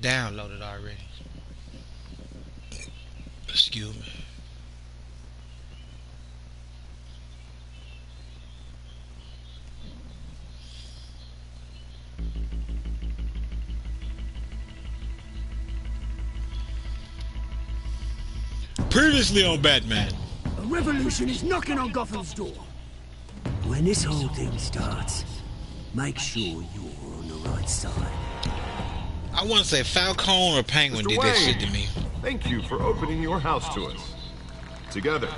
Downloaded already. Excuse me. Previously on Batman. A revolution is knocking on Gotham's door. When this whole thing starts, make sure you're on the right side. I want to say Falcone or Penguin Mr. did that Wayne, shit to me. Thank you for opening your house to us. Together,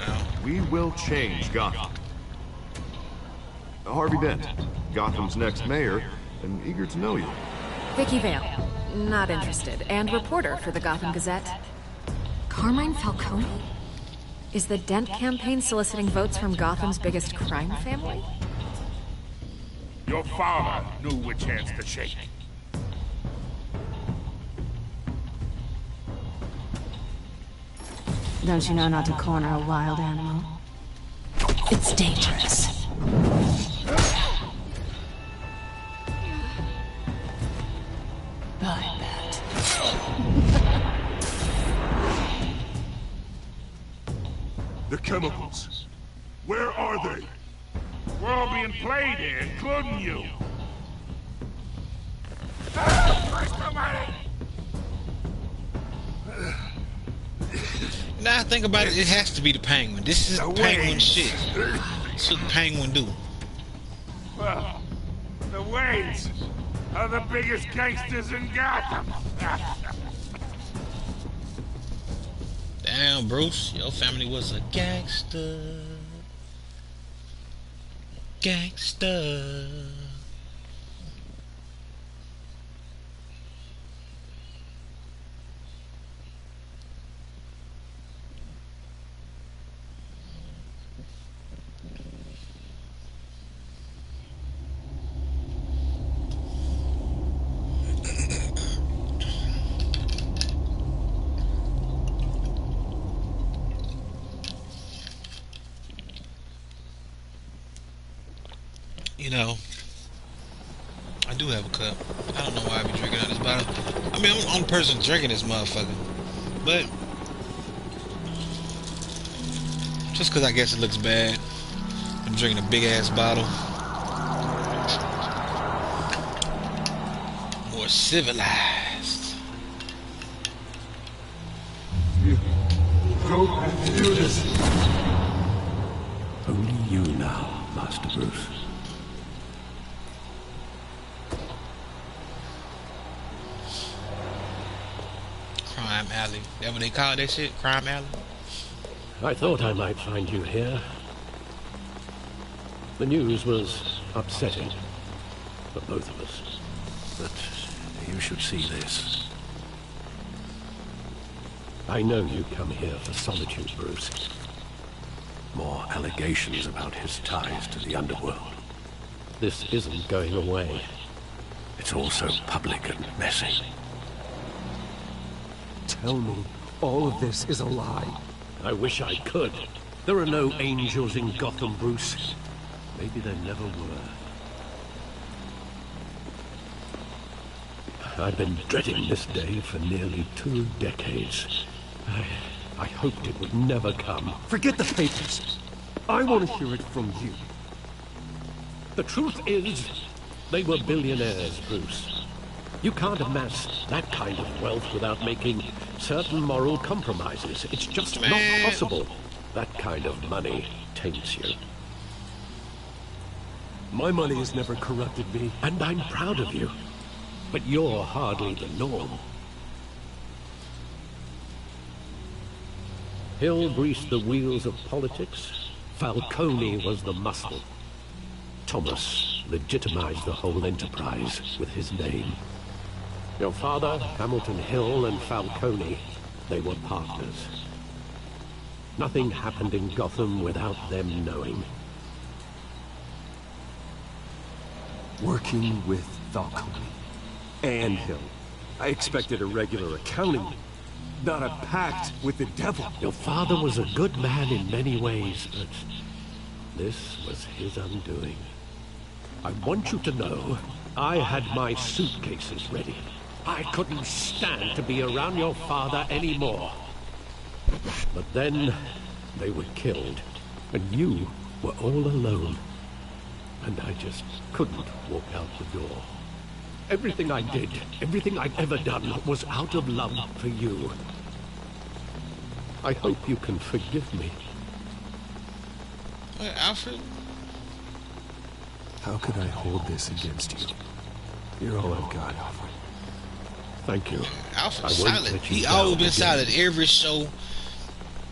we will change Gotham. Harvey Dent, Gotham's next mayor, and eager to know you. Vicky Vale, not interested, and reporter for the Gotham Gazette. Carmine Falcone? Is the Dent campaign soliciting votes from Gotham's biggest crime family? Your father knew which hands to shake. Don't you know not to corner a wild animal? It's dangerous. I bet. The chemicals. Where are they? We're all being played here, including you. Now I think about it, it has to be the Penguin. This is The Penguin Waynes. shit. That's what the Penguin do. Well, the Waynes are the biggest gangsters in Gotham. Damn, Bruce, your family was a gangster. Gangster. You know, I do have a cup. I don't know why I be drinking out of this bottle. I mean, I'm the only person drinking this motherfucker. But, just because I guess it looks bad, I'm drinking a big ass bottle. More civilized. Go and do this. Only you now, Master Bruce. Crime Alley. That what they call that shit? Crime Alley? I thought I might find you here. The news was upsetting for both of us. But you should see this. I know you come here for solitude, Bruce. More allegations about his ties to the underworld. This isn't going away. It's also public and messy. Tell me, all of this is a lie. I wish I could. There are no angels in Gotham, Bruce. Maybe there never were. I've been dreading this day for nearly 2 decades. I hoped it would never come. Forget the papers. I want to hear it from you. The truth is, they were billionaires, Bruce. You can't amass that kind of wealth without making certain moral compromises. It's just not possible. That kind of money taints you. My money has never corrupted me. And I'm proud of you. But you're hardly the norm. Hill greased the wheels of politics. Falcone was the muscle. Thomas legitimized the whole enterprise with his name. Your father, Hamilton Hill, and Falcone, they were partners. Nothing happened in Gotham without them knowing. Working with Falcone and Hill. I expected a regular accounting, not a pact with the devil. Your father was a good man in many ways, but this was his undoing. I want you to know, I had my suitcases ready. I couldn't stand to be around your father anymore. But then they were killed, and you were all alone. And I just couldn't walk out the door. Everything I did, everything I'd ever done, was out of love for you. I hope you can forgive me. Wait, Alfred? How could I hold this against you? You're all I've got, Alfred. Thank you. Alfred's silent. He always been silent every show.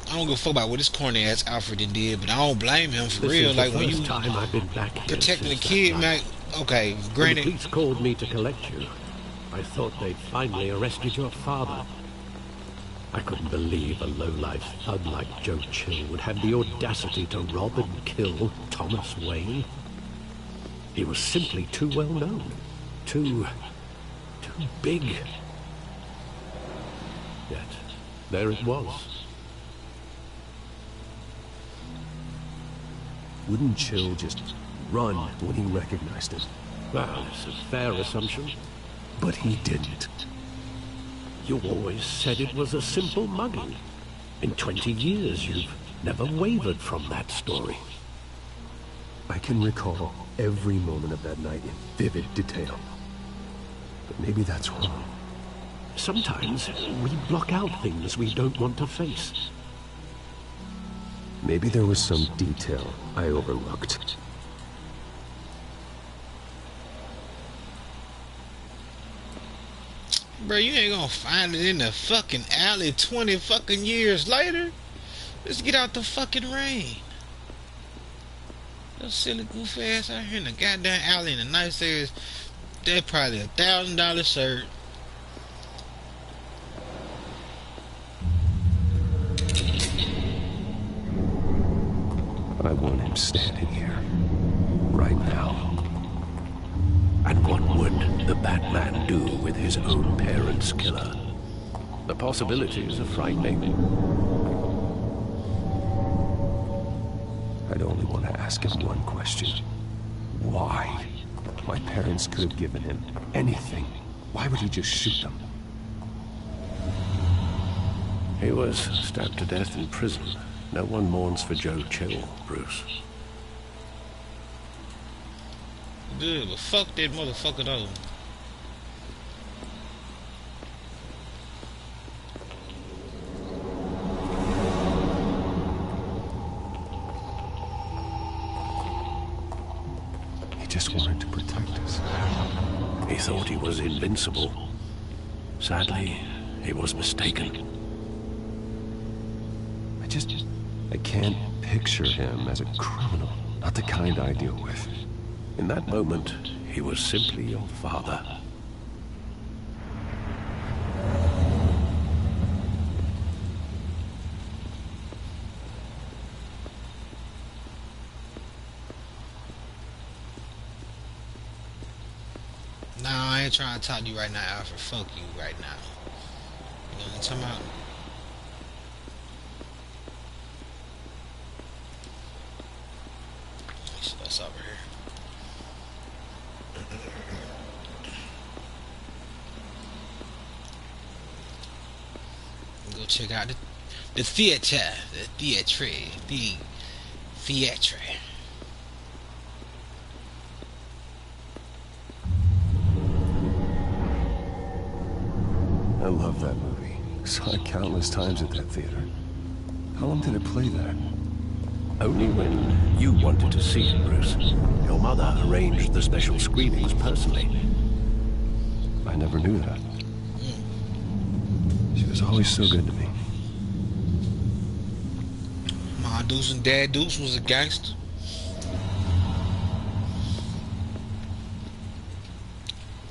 I don't give a fuck about what this corny ass Alfred did, but I don't blame him for real. Like when you time I've been back here protecting the kid, man. Okay, when granted. the police called me to collect you, I thought they'd finally arrested your father. I couldn't believe a low-life thug like Joe Chill would have the audacity to rob and kill Thomas Wayne. He was simply too well known. Too big. Yet, there it was. Wouldn't Chill just run when he recognized him? Well, it's a fair assumption. But he didn't. You always said it was a simple mugging. In 20 years, you've never wavered from that story. I can recall every moment of that night in vivid detail. But maybe that's wrong. Sometimes we block out things we don't want to face. Maybe there was some detail I overlooked. Bro, you ain't gonna find it in the fucking alley 20 fucking years later. Let's get out the fucking rain. Those silly goofy ass out here in the goddamn alley in the nice areas. They're probably $1,000 shirt. I want him standing here. Right now. And what would the Batman do with his own parents' killer? The possibilities are frightening. I'd only want to ask him one question. Why? My parents could have given him anything. Why would he just shoot them? He was stabbed to death in prison. No one mourns for Joe Chill, Bruce. Good, but fuck that motherfucker though. He just wanted to protect us. He thought he was invincible. Sadly, he was mistaken. I can't picture him as a criminal. Not the kind I deal with. In that moment, he was simply your father. Nah, I ain't trying to talk to you right now, Alfred. Fuck you right now. You know what I'm talking about? What's over here? Go check out the theater. The theater. I love that movie. Saw it countless times at that theater. How long did it play there? Only when you wanted to see it, Bruce. Your mother arranged the special screenings personally. I never knew that. She was always so good to me. Ma Deuce and Dad Deuce was a gangster.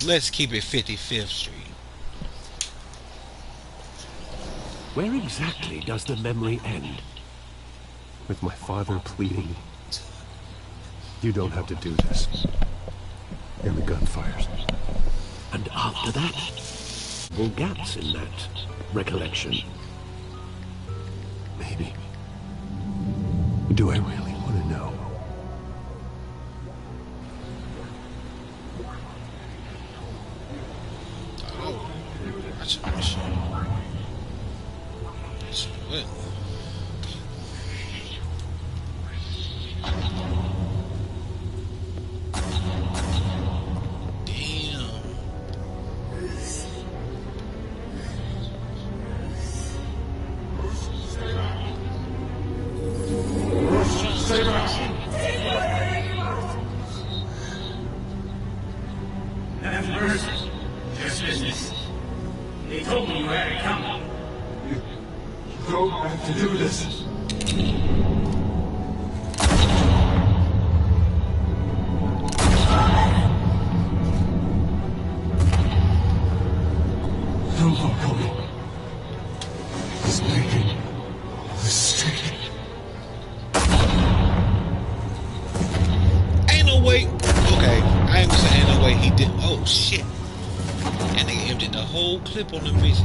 Let's keep it 55th Street. Where exactly does the memory end? With my father pleading, "You don't have to do this." And the gunfires. And after that, full gaps in that recollection. Maybe. Do I really want to know? What? Damn. Have mercy. Just business. They told me you had it coming. You don't have to do this. No, Falcone. He's making a mistake. Ain't no way. Okay, I ain't gonna say ain't no way he did. Oh shit! And they emptied the whole clip on them bitches.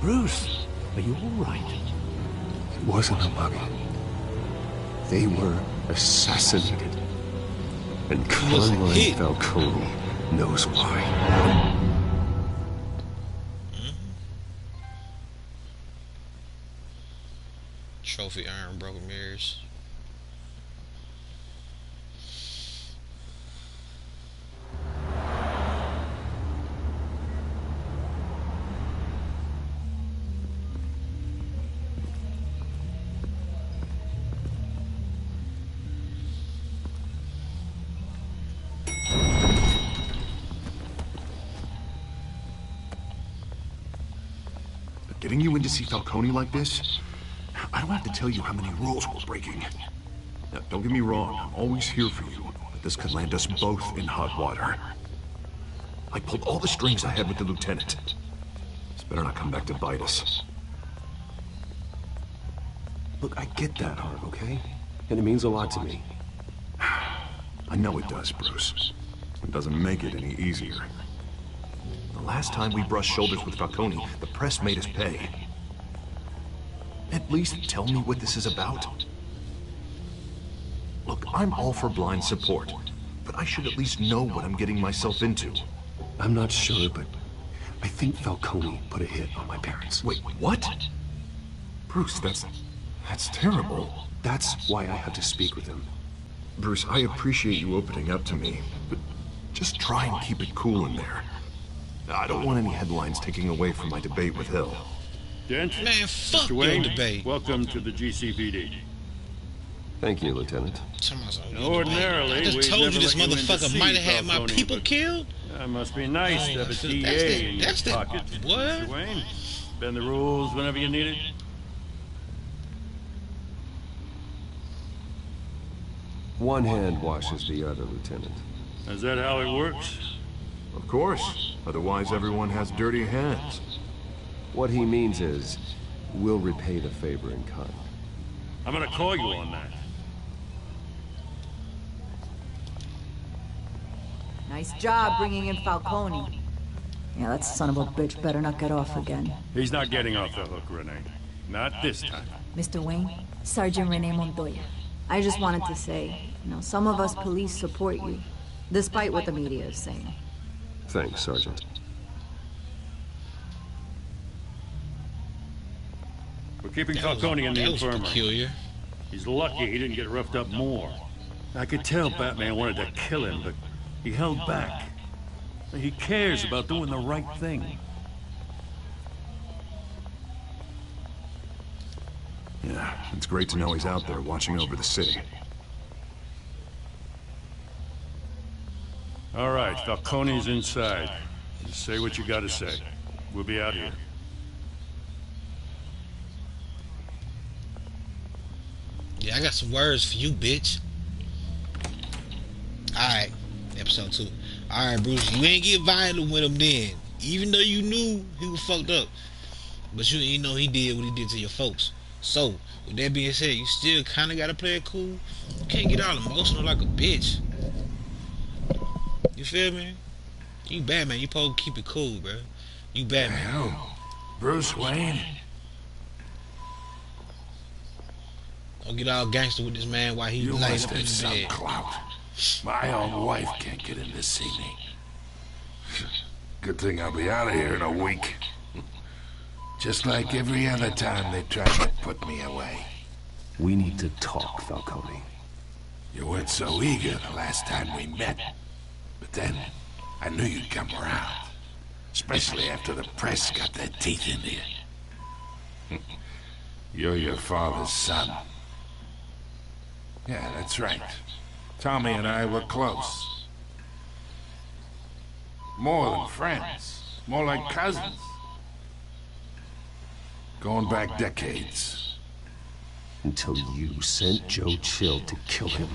Bruce, are you all right? It wasn't a mug. They were assassinated. And Carmine Falcone knows why. Trophy iron broken mirrors. Getting you in to see Falcone like this? I don't have to tell you how many rules we're breaking. Now, don't get me wrong, I'm always here for you, but this could land us both in hot water. I pulled all the strings I had with the lieutenant. This better not come back to bite us. Look, I get that, Harv, okay? And it means a lot to me. I know it does, Bruce. It doesn't make it any easier. The last time we brushed shoulders with Falcone, the press made us pay. At least tell me what this is about. Look, I'm all for blind support, but I should at least know what I'm getting myself into. I'm not sure, but I think Falcone put a hit on my parents. Wait, what? Bruce, that's terrible. That's why I had to speak with him. Bruce, I appreciate you opening up to me, but just try and keep it cool in there. I don't want any headlines taking away from my debate with Hill. Dent? Man, fuck Mr. your Wayne, debate. welcome to the GCPD. Thank you, Lieutenant. Ordinarily, I just we'd told never you this let you in to motherfucker see might have had my Falcone, people but killed. That must be nice to have a That's DA in your that's the pocket. what? Mr. Wayne, bend the rules whenever you need it. One hand washes the other, Lieutenant. Is that how it works? Of course. Otherwise, everyone has dirty hands. What he means is, we'll repay the favor in kind. I'm gonna call you on that. Nice job bringing in Falcone. Yeah, that son of a bitch better not get off again. He's not getting off the hook, Renee. Not this time. Mr. Wayne, Sergeant Rene Montoya. I just wanted to say, some of us police support you, despite what the media is saying. Thanks, Sergeant. We're keeping Falcone in the That was infirmary. peculiar. He's lucky he didn't get roughed up more. I could tell Batman wanted to kill him, but he held back. He cares about doing the right thing. Yeah, it's great to know he's out there watching over the city. All right, Falcone's inside. Just say what you gotta say. We'll be out here. Yeah, I got some words for you, bitch. Alright, episode 2. Alright, Bruce, you ain't get violent with him then. Even though you knew he was fucked up. But you know he did what he did to your folks. So, with that being said, you still kinda gotta play it cool. can't get all emotional like a bitch. You feel me? You Batman. You supposed to keep it cool, bro. You Batman. Hell, Bruce Wayne. Don't get all gangster with this man while he You laid must up in have the some bed. clout. My own wife can't get in to see me. Good thing I'll be out of here in a week. Just like every other time they tried to put me away. We need to talk, Falcone. You weren't so eager the last time we met. But then, I knew you'd come around. Especially after the press got their teeth into you. You're your father's son. Yeah, that's right. Tommy and I were close. More than friends. More like cousins. Going back decades. Until you sent Joe Chill to kill him.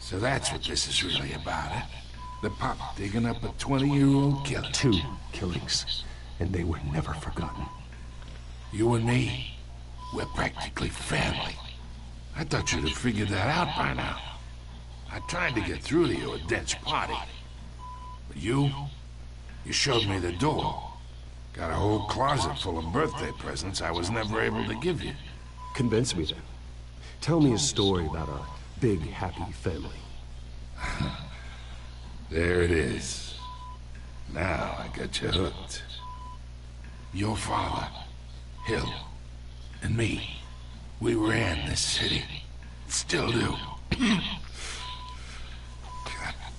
So that's what this is really about, eh? The pop digging up a 20-year-old killer. 2 killings, and they were never forgotten. You and me, we're practically family. I thought you'd have figured that out by now. I tried to get through to you at Dent's party. But you showed me the door. Got a whole closet full of birthday presents I was never able to give you. Convince me then. Tell me a story about a big, happy family. There it is. Now I got you hooked. Your father, Hill, and me, we ran this city. Still do. God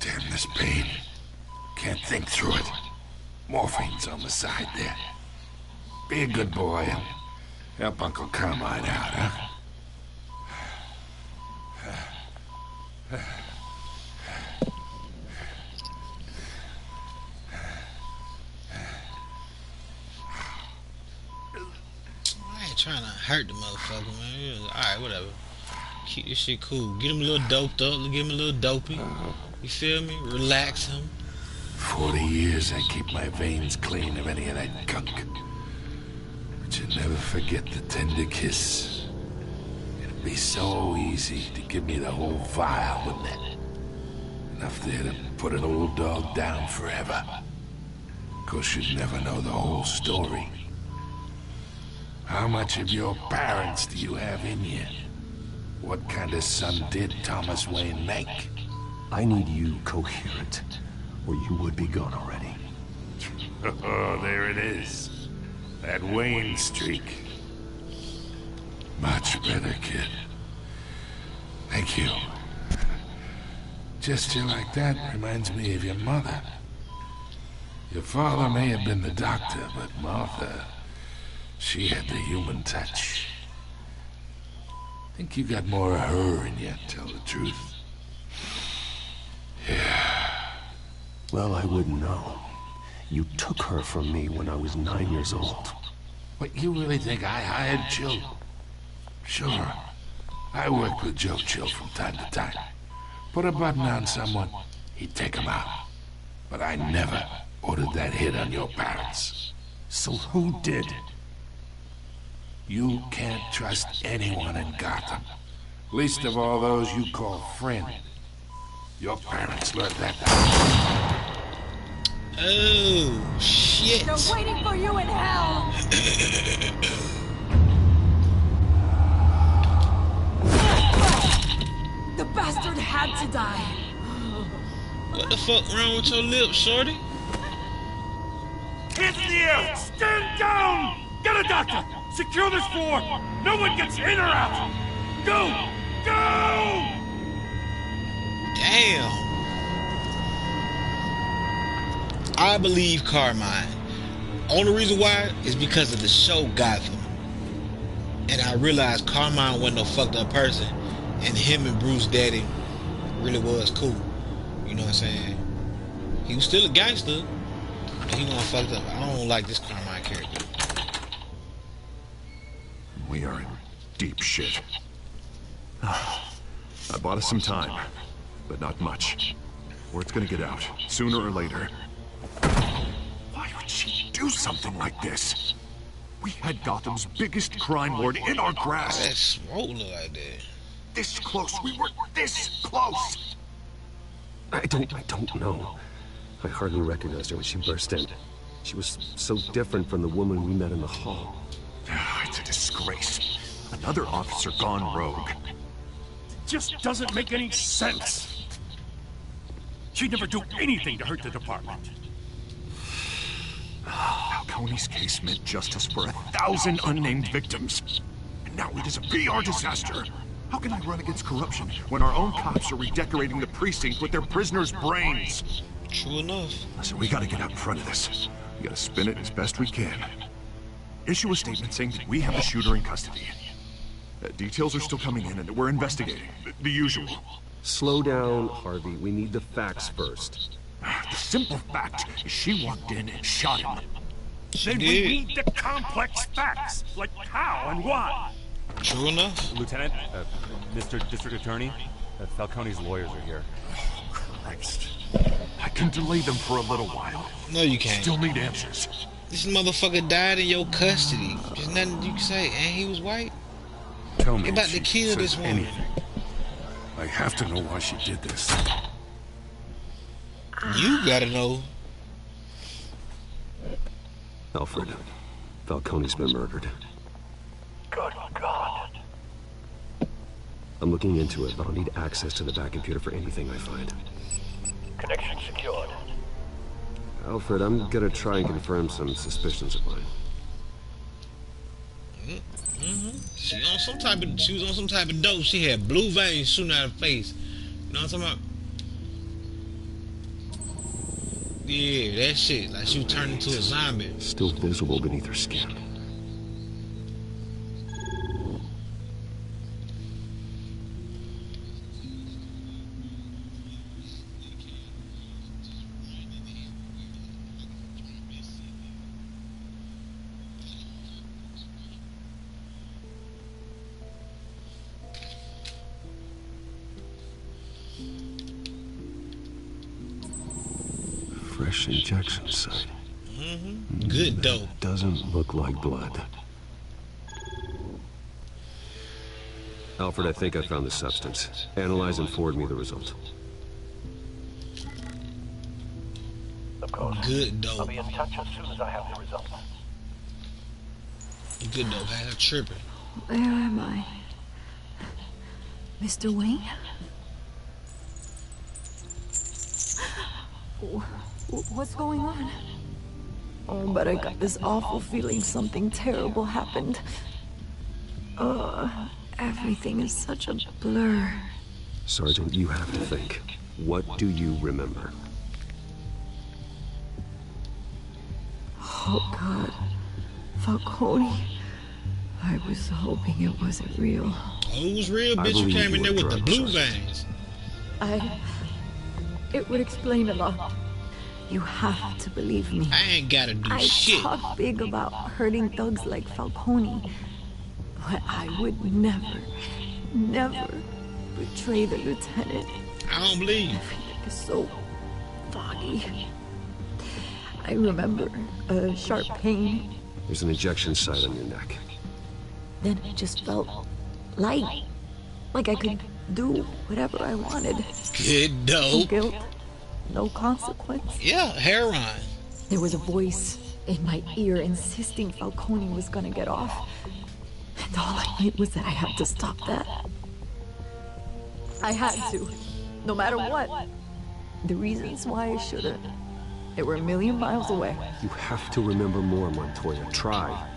damn this pain. Can't think through it. Morphine's on the side there. Be a good boy and help Uncle Carmine out, huh? I ain't trying to hurt the motherfucker, man. Alright, whatever. Keep this shit cool. Get him a little doped up. Get him a little dopey. You feel me? Relax him. 40 years I keep my veins clean of any of that gunk. But you never forget the tender kiss. It'd be so easy to give me the whole vial, wouldn't it? Enough there to put an old dog down forever. Of course, you'd never know the whole story. How much of your parents do you have in you? What kind of son did Thomas Wayne make? I need you coherent, or you would be gone already. Oh, there it is. That Wayne streak. Much better, kid. Thank you. Gesture like that reminds me of your mother. Your father may have been the doctor, but Martha, she had the human touch. Think you got more of her in you, tell the truth. Yeah. Well, I wouldn't know. You took her from me when I was 9 years old. What, you really think I hired Chill? Sure. I worked with Joe Chill from time to time. Put a button on someone, he'd take him out. But I never ordered that hit on your parents. So who did? You can't trust anyone in Gotham. Least of all those you call friend. Your parents learned that. Oh, shit. They're waiting for you in hell! The bastard had to die. What the fuck wrong with your lips, shorty? Hands in the air! Stand down! Get a doctor! Secure this floor! No one gets in or out! Go! Go! Damn. I believe Carmine. Only reason why is because of the show Gotham. And I realized Carmine wasn't no fucked up person. And him and Bruce Daddy really was cool. You know what I'm saying? He was still a gangster. But he wasn't fucked up. I don't like this Carmine character. We are in deep shit. I bought us some time, but not much. Word's gonna get out, sooner or later. Why would she do something like this? We had Gotham's biggest crime lord in our grasp. That smoke look like that. This close. We were this close. I don't know. I hardly recognized her when she burst in. She was so different from the woman we met in the hall. It's a disgrace. Another officer gone rogue. Just doesn't make any sense. She'd never do anything to hurt the department. Falcone's case meant justice for 1,000 unnamed victims. And now it is a PR disaster. How can I run against corruption when our own cops are redecorating the precinct with their prisoners' brains? True enough. Listen, we gotta get out in front of this. We gotta spin it as best we can. Issue a statement saying that we have the shooter in custody. Details are still coming in and we're investigating. The usual. Slow down, Harvey. We need the facts first. The simple fact is she walked in and shot him. Then we need the complex facts, like how and why. True enough. Lieutenant, Mr. District Attorney, Falcone's lawyers are here. Christ. I can delay them for a little while. No, you can't. Still need answers. This motherfucker died in your custody. There's nothing you can say. And he was white. Tell me They about she to kill this says woman. anything. I have to know why she did this. You gotta know. Alfred, Falcone's been murdered. Good God. I'm looking into it, but I'll need access to the back computer for anything I find. Connection secured. Alfred, I'm gonna try and confirm some suspicions of mine. She was on some type of dope. She had blue veins shooting out her face. You know what I'm talking about? Yeah, that shit. Like she was turned into a zombie. Still visible beneath her skin. Fresh injection site. Good dope. Doesn't look like blood. Alfred, I think I found the substance. Analyze and forward me the result. Of course. Good I'll dope. be in touch as soon as I have the results. Good dope. Had her tripping. Where am I? Mr. Wayne? What's going on? Oh, but I got this awful feeling something terrible happened. Everything is such a blur. Sergeant, you have to think. What do you remember? Oh, God. Falcone. I was hoping it wasn't real. Oh, it was real, I bitch. You believe came in you there were with the drugged, blue Sergeant. veins. It would explain a lot. You have to believe me. I ain't gotta do I shit. talk big about hurting thugs like Falcone, but I would never betray the lieutenant. I don't believe you. Everything is so foggy. I remember a sharp pain. There's an injection site on your neck. Then it just felt light. Like I could do whatever I wanted. Good No dope. guilt, no consequence. Yeah, heroin. There was a voice in my ear insisting Falcone was gonna get off. And all I knew was that I had to stop that. I had to, no matter what. The reasons why I shouldn't, they were a million miles away. You have to remember more, Montoya. Try.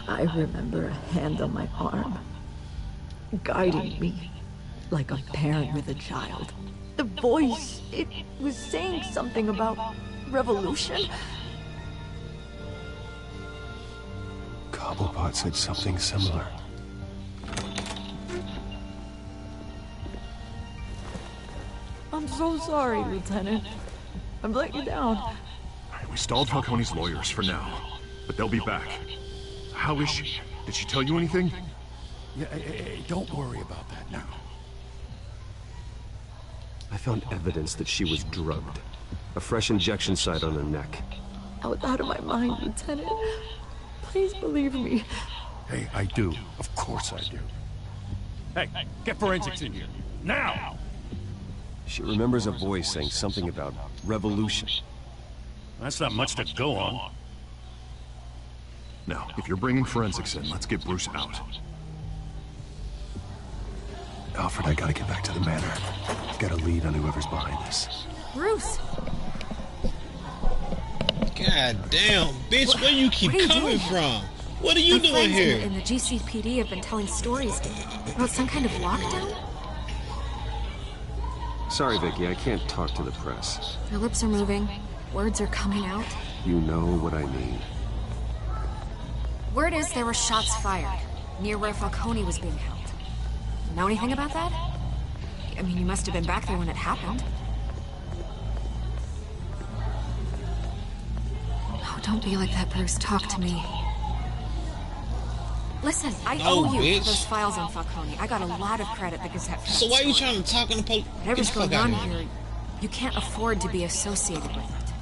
I remember a hand on my arm, guiding me like a parent with a child. The voice, it was saying something about revolution. Cobblepot said something similar. I'm so sorry, Lieutenant. I've let you down. We stalled Falcone's lawyers for now, but they'll be back. How is she? Did she tell you anything? Yeah, don't worry about that now. I found evidence that she was drugged. A fresh injection site on her neck. I was out of my mind, Lieutenant. Please believe me. Hey, I do. Of course I do. Hey, get forensics in here. Now! She remembers a voice saying something about revolution. That's not much to go on. Now, if you're bringing forensics in, let's get Bruce out. Alfred, I gotta get back to the manor. Got a lead on whoever's behind this. Bruce! God damn, bitch, where you keep coming from? What are you doing friends here? in the GCPD have been telling stories about some kind of lockdown? Sorry, Vicky, I can't talk to the press. Your lips are moving. Words are coming out. You know what I mean. Word is there were shots fired near where Falcone was being held. Know anything about that? I mean, you must have been back there when it happened. Oh, don't be like that, Bruce. Talk to me. Listen, I owe you for those files on Falcone. I got a lot of credit the Gazette for that So why are you story. trying to talk on the police? Whatever's going on here, you can't afford to be associated with it.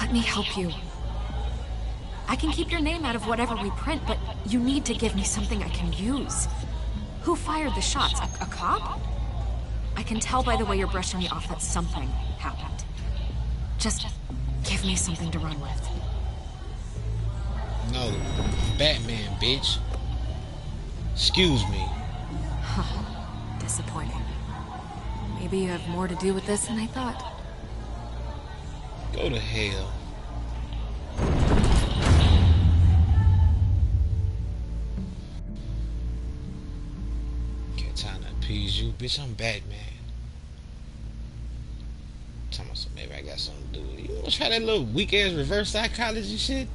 Let me help you. I can keep your name out of whatever we print, but you need to give me something I can use. Who fired the shots? A cop? I can tell by the way you're brushing me off that something happened. Just give me something to run with. No, Batman, bitch. Excuse me. Disappointing. Maybe you have more to do with this than I thought. Go to hell. Can't time to appease you, bitch. I'm Batman. Tell myself maybe I got something to do with it. You wanna try that little weak ass reverse psychology shit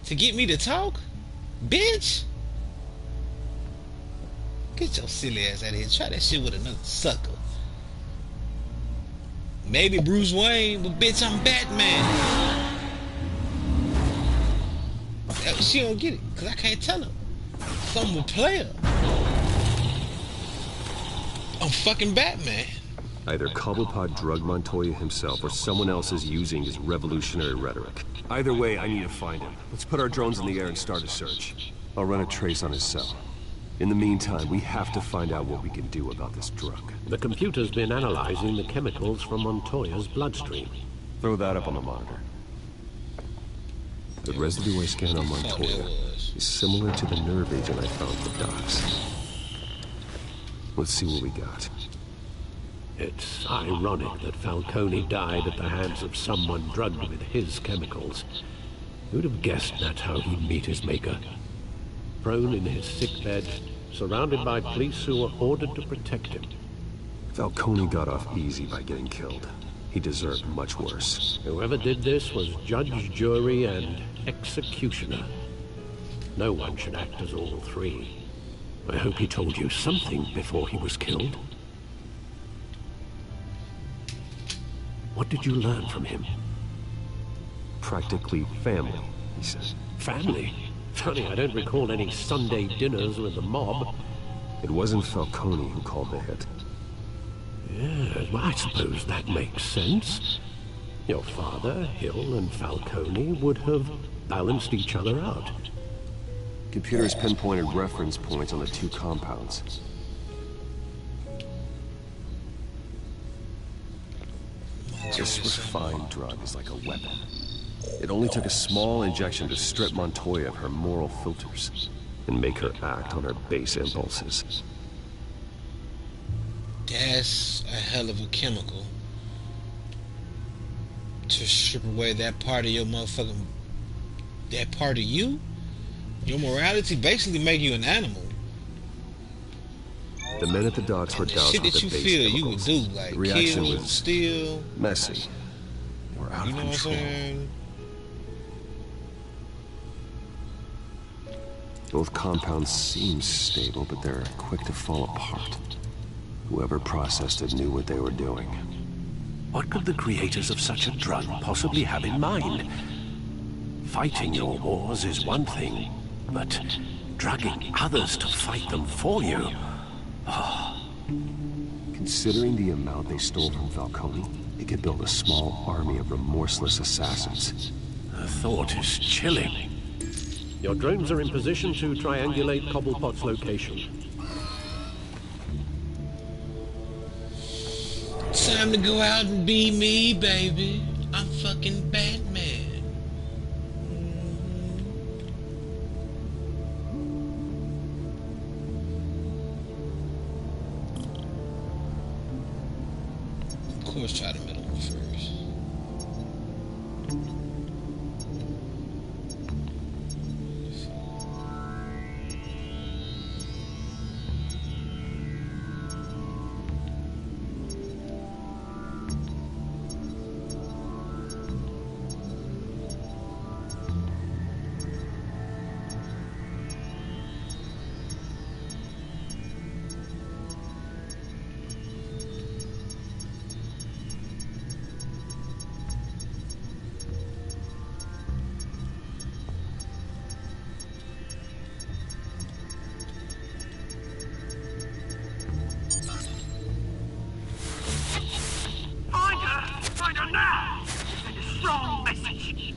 to get me to talk, bitch? Get your silly ass out of here. Try that shit with another sucker. Maybe Bruce Wayne, but bitch, I'm Batman. She don't get it, cause I can't tell her. So I'm a player. I'm fucking Batman. Either Cobblepot drugged Montoya himself or someone else is using his revolutionary rhetoric. Either way, I need to find him. Let's put our drones in the air and start a search. I'll run a trace on his cell. In the meantime, we have to find out what we can do about this drug. The computer's been analyzing the chemicals from Montoya's bloodstream. Throw that up on the monitor. The residue I scanned on Montoya is similar to the nerve agent I found for Docs. Let's see what we got. It's ironic that Falcone died at the hands of someone drugged with his chemicals. Who'd have guessed that's how he'd meet his maker? Prone in his sickbed, surrounded by police who were ordered to protect him. Falcone got off easy by getting killed. He deserved much worse. Whoever did this was judge, jury, and executioner. No one should act as all three. I hope he told you something before he was killed. What did you learn from him? Practically family, he said. Family? Funny, I don't recall any Sunday dinners with the mob. It wasn't Falcone who called the hit. Yes, well, I suppose that makes sense. Your father, Hill, and Falcone would have balanced each other out. Computer's pinpointed reference points on the two compounds. This refined drug is like a weapon. It only took a small injection to strip Montoya of her moral filters and make her act on her base impulses. That's a hell of a chemical to strip away that part of your motherfucking, that part of you, your morality, basically make you an animal. The men at the docks were doused Shit with that the you base feel you chemicals. would do, like The reaction kill, was steal, messy. They were out you of know what I'm control. saying? Both compounds seem stable, but they're quick to fall apart. Whoever processed it knew what they were doing. What could the creators of such a drug possibly have in mind? Fighting your wars is one thing, but drugging others to fight them for you? Considering the amount they stole from Falcone, they could build a small army of remorseless assassins. The thought is chilling. Your drones are in position to triangulate Cobblepot's location. Time to go out and be me, baby. I'm fucking Batman. Of course, try the middle one first. Find her now! Send a strong message.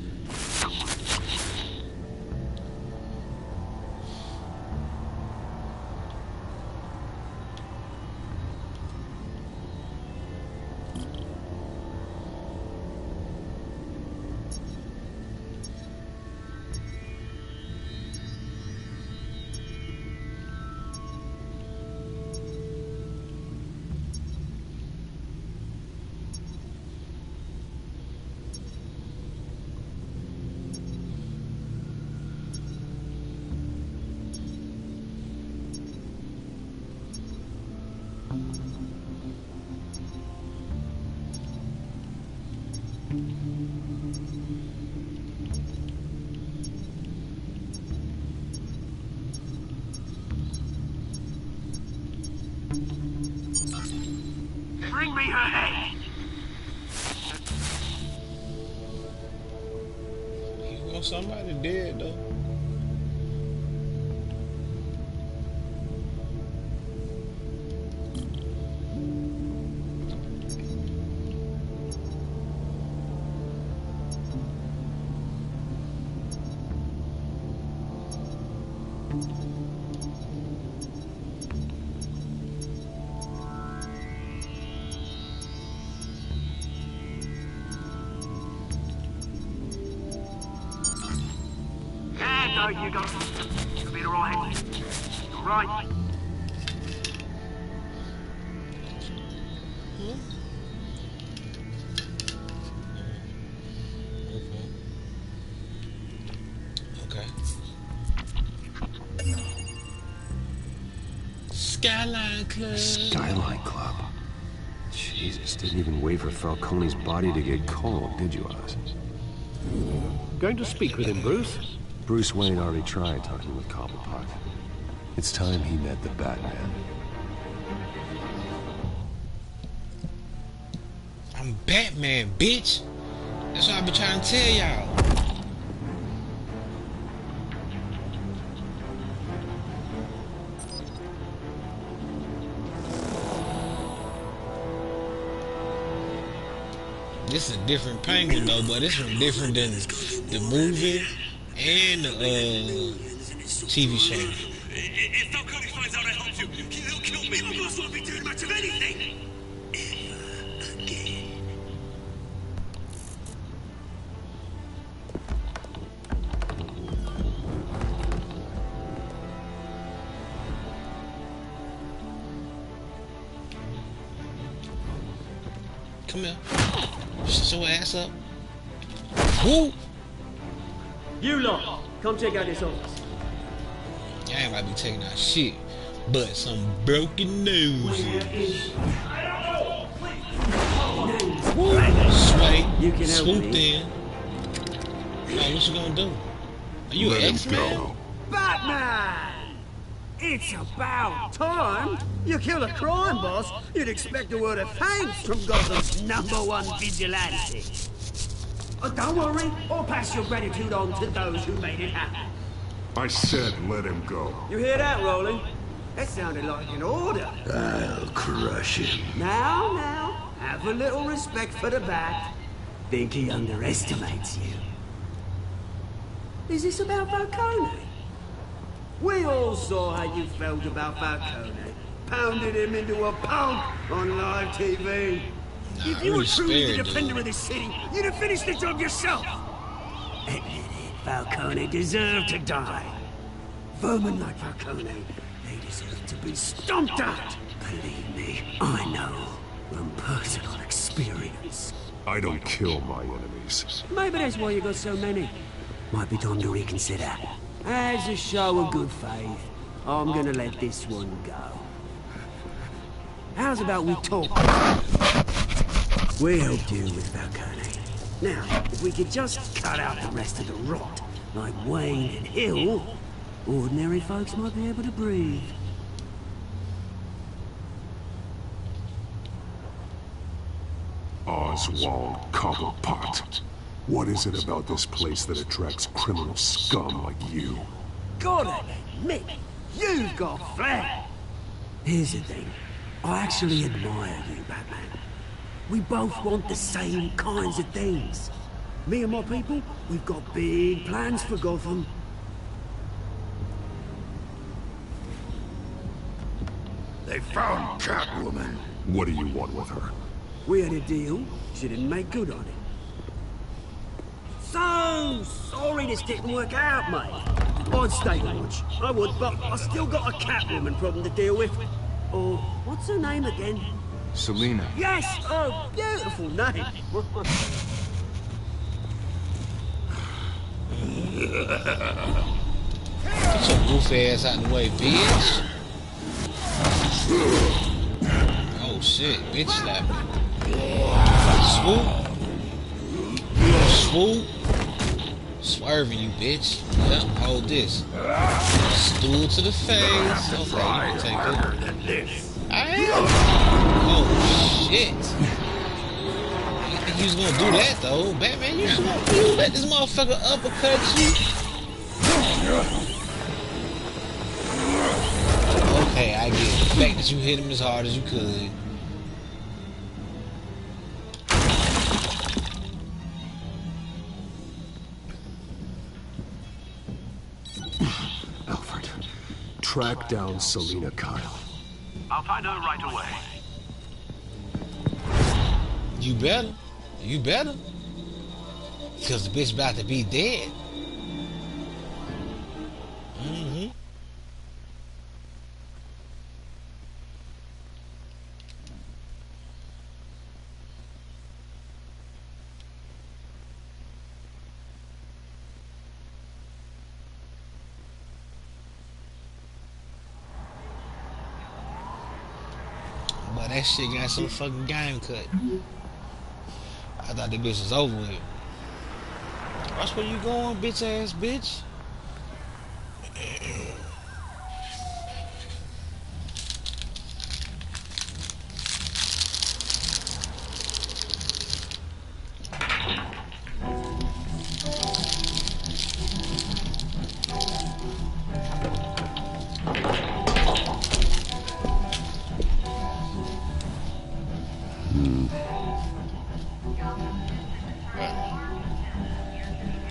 Bring me her head! You want somebody dead, though. There you go. You'll be alright. Alright. Okay. Skyline Club. Skyline Club. Jesus, didn't even wait for Falcone's body to get cold, did you, Oz? Going to speak with him, Bruce? Bruce Wayne already tried talking with Cobblepot. It's time he met the Batman. I'm Batman, bitch. That's what I've been trying to tell y'all. This is a different penguin though, but this one different than the movie and the TV show. If Falcone finds out I helped you, he'll kill me. Your boss won't be doing much of anything. Ever again. Come here. Shut your ass up. Woo! You lot, come check out this office. I ain't about to be taking out shit, but some broken noses. Woo! Sway, You can help swooped me. in. Oh, what you gonna do? Are you an X-Man? Batman! It's about time. You kill a crime boss, you'd expect a word of thanks from Gotham's #1 vigilante. Oh, don't worry, I'll pass your gratitude on to those who made it happen. I said let him go. You hear that, Roland? That sounded like an order. I'll crush him. Now, have a little respect for the Bat. Think he underestimates you. Is this about Falcone? We all saw how you felt about Falcone. Pounded him into a pulp on live TV. If you were truly the defender of this city, you'd have finished the job yourself. Admit it, Falcone deserved to die. Vermin like Falcone, they deserve to be stomped out. Believe me, I know from personal experience. I don't kill my enemies. Maybe that's why you got so many. Might be time to reconsider. As a show of good faith, I'm gonna let this one go. How's about we talk? We helped you with Falcone. Now, if we could just cut out the rest of the rot, like Wayne and Hill, ordinary folks might be able to breathe. Oswald Cobblepot. What is it about this place that attracts criminal scum like you? Gotta admit, you've got flair. Here's the thing. I actually admire you, Batman. We both want the same kinds of things. Me and my people, we've got big plans for Gotham. They found Catwoman. What do you want with her? We had a deal. She didn't make good on it. So sorry this didn't work out, mate. I'd stay on watch. I would, but I still got a Catwoman problem to deal with. Oh, what's her name again? Selina. Yes! Oh, beautiful name. Get your goof ass out the way, bitch. Oh shit, bitch slap me. Swoop. Swoop. Swerving you, bitch. Yep, hold this. Stool to the face. Okay, you can take it. I am. Oh shit. I didn't think he was gonna do that though. Batman, you let this motherfucker uppercut you. Okay, I get it. The fact that you hit him as hard as you could. Alfred, track down Selina Kyle. I'll find her right away. You better. You better. Because the bitch about to be dead. Mm-hmm. But that shit got some fucking game cut. I thought the bitch was over with. Watch where you going, bitch ass bitch.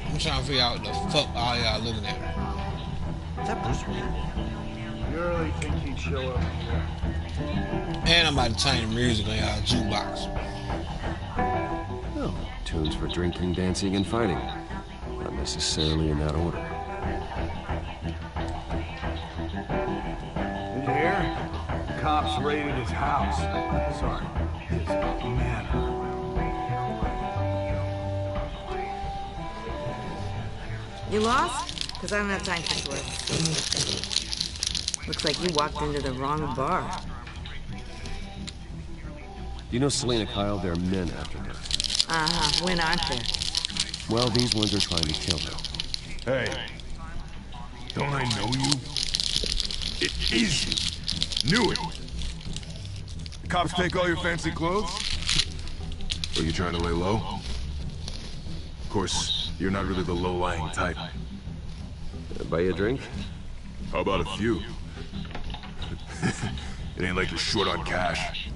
I'm trying to figure out what the fuck all y'all looking at. Is that Bruce Wayne? You really think he'd show up here? And I'm about to turn the music on y'all jukebox. Oh, tunes for drinking, dancing, and fighting. Not necessarily in that order. Did you hear? The cops raided his house. Sorry, his manor. You lost? Because I don't have time for this. Looks like you walked into the wrong bar. You know Selina Kyle? There are men after her. Uh-huh. When aren't there? Well, these ones are trying to kill her. Hey, don't I know you? It is you. Knew it. The cops take all your fancy clothes? Are you trying to lay low? Of course, you're not really the low-lying type. Buy you a drink? How about a few? It ain't like you're short on cash.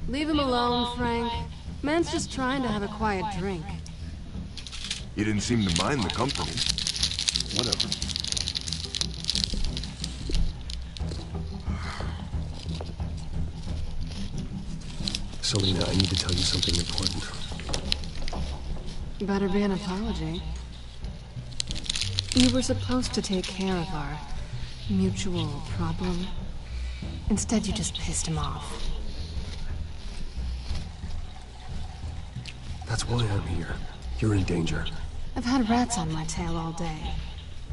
Leave him alone, Frank. Man's just trying to have a quiet drink. You didn't seem to mind the company. Whatever. Selena, I need to tell you something important. Better be an apology. You were supposed to take care of our mutual problem. Instead, you just pissed him off. That's why I'm here. You're in danger. I've had rats on my tail all day.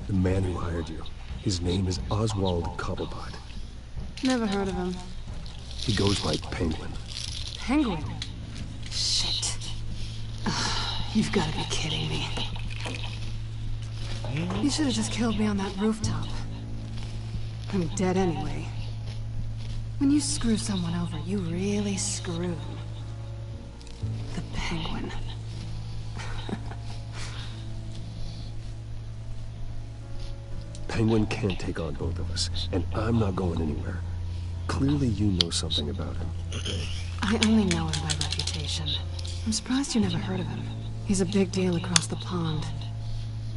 The man who hired you. His name is Oswald Cobblepot. Never heard of him. He goes by Penguin. Penguin? Shit. Ugh, you've got to be kidding me. You should have just killed me on that rooftop. I'm dead anyway. When you screw someone over, you really screw. The Penguin. Penguin can't take on both of us, and I'm not going anywhere. Clearly you know something about him. I only know him by reputation. I'm surprised you never heard of him. He's a big deal across the pond.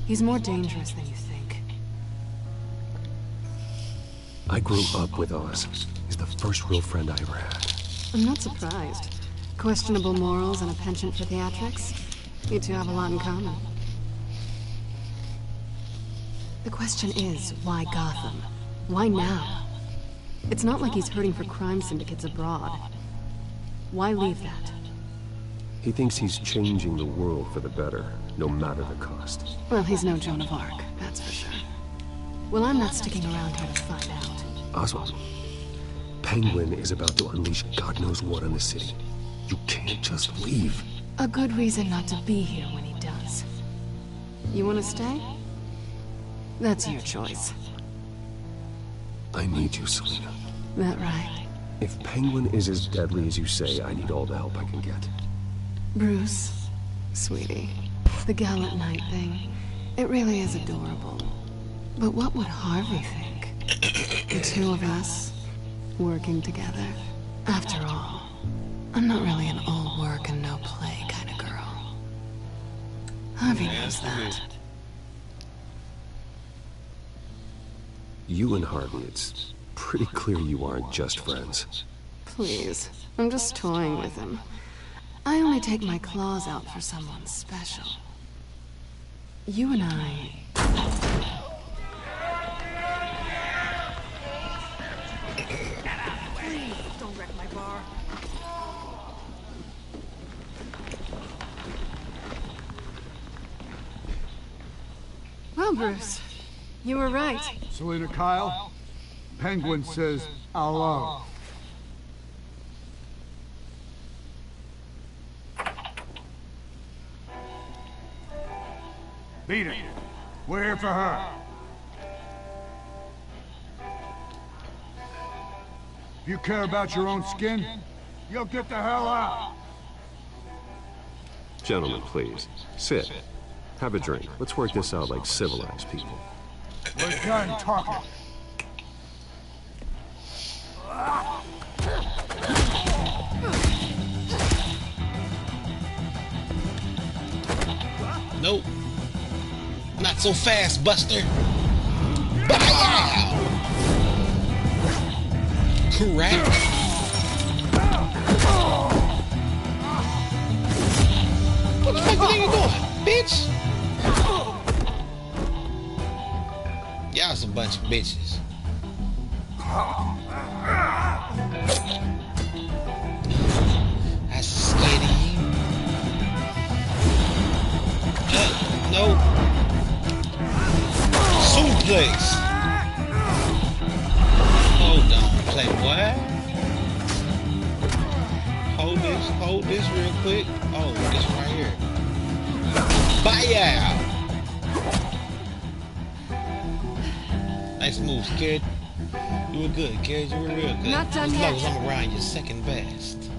He's more dangerous than you think. I grew up with Oz. He's the first real friend I ever had. I'm not surprised. Questionable morals and a penchant for theatrics. You two have a lot in common. The question is, why Gotham? Why now? It's not like he's hurting for crime syndicates abroad. Why leave that? He thinks he's changing the world for the better, no matter the cost. Well, he's no Joan of Arc, that's for sure. Well, I'm not sticking around here to find out. Oswald, Penguin is about to unleash God knows what on the city. You can't just leave. A good reason not to be here when he does. You want to stay? That's your choice. I need you, Selena. That right? If Penguin is as deadly as you say, I need all the help I can get. Bruce, sweetie, the gallant knight thing, it really is adorable. But what would Harvey think? The two of us, working together. After all, I'm not really an all work and no play kind of girl. Harvey knows that. You and Harvey, it's pretty clear you aren't just friends. Please, I'm just toying with him. I only take my claws out for someone special. You and I... Please, don't wreck my bar. Well, Bruce, you were right. Selena Kyle, Penguin says hello. Beat it. We're here for her. If you care about your own skin, you'll get the hell out. Gentlemen, please. Sit. Have a drink. Let's work this out like civilized people. We're done talking. Nope. Not so fast, Buster. Bow! Correct. What the fuck you think you're doing, bitch? Y'all some bunch of bitches. That's scared of you. Nope. Suplex. Hold on, playboy. Hold this real quick. Oh, this right here. Bye. Nice moves, kid. You were good, kid. You were real good. Not done as yet. long as I'm around, you're second best.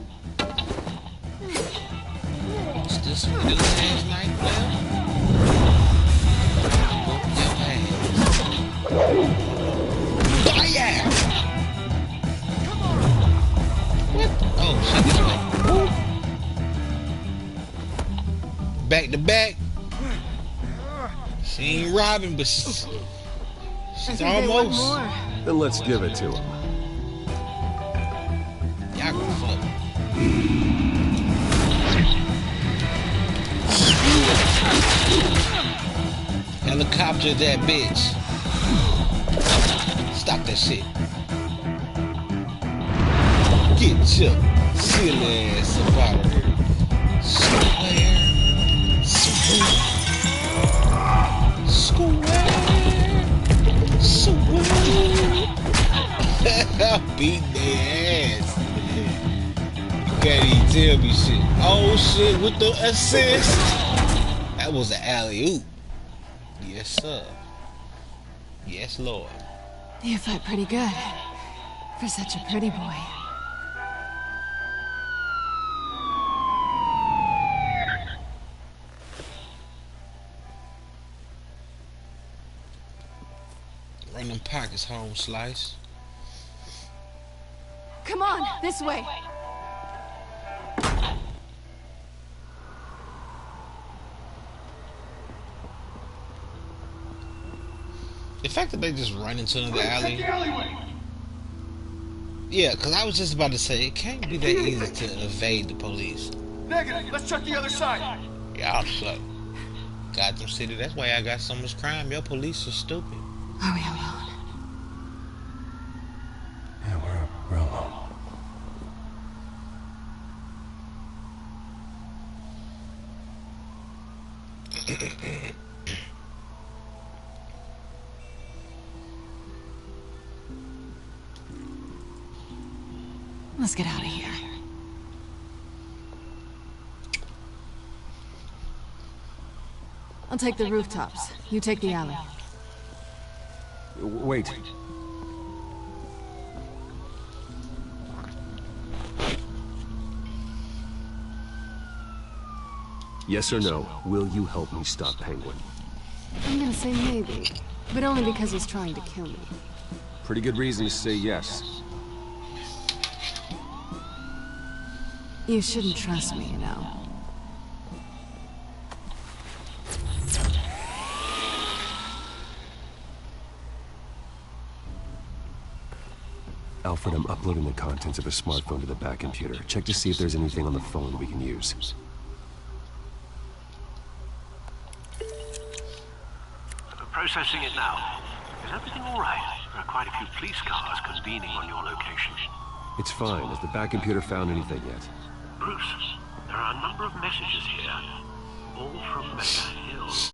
Still some good ass night, player. Bye. What? Oh, shit, this way. Woo. Back to back. She ain't robbing, but she's almost. Then let's give it to him. Y'all gonna fuck. Helicopter that bitch. Stop that shit. Get your silly ass up out of here. I'm beating their ass. You can't even tell me shit. Oh shit, with the assist. That was an alley-oop. Yes, sir. Yes, Lord. You fight pretty good. For such a pretty boy. Run them pockets home, Slice. Come on, this way. The fact that they just run into another alley. Yeah, because I was just about to say, it can't be that easy to evade the police. Negative. Let's check the other side. Y'all suck. Gotham City, that's why I got so much crime. Your police are stupid. Are we alone? Yeah, we're alone. Let's get out of here. I'll take the rooftops. You take the alley. Wait. Yes or no, will you help me stop Penguin? I'm gonna say maybe, but only because he's trying to kill me. Pretty good reason to say yes. You shouldn't trust me, you know. Alfred, I'm uploading the contents of a smartphone to the back computer. Check to see if there's anything on the phone we can use. Processing it now. Is everything all right? There are quite a few police cars convening on your location. It's fine. Has the back computer found anything yet? Bruce, there are a number of messages here, all from Meta Hill.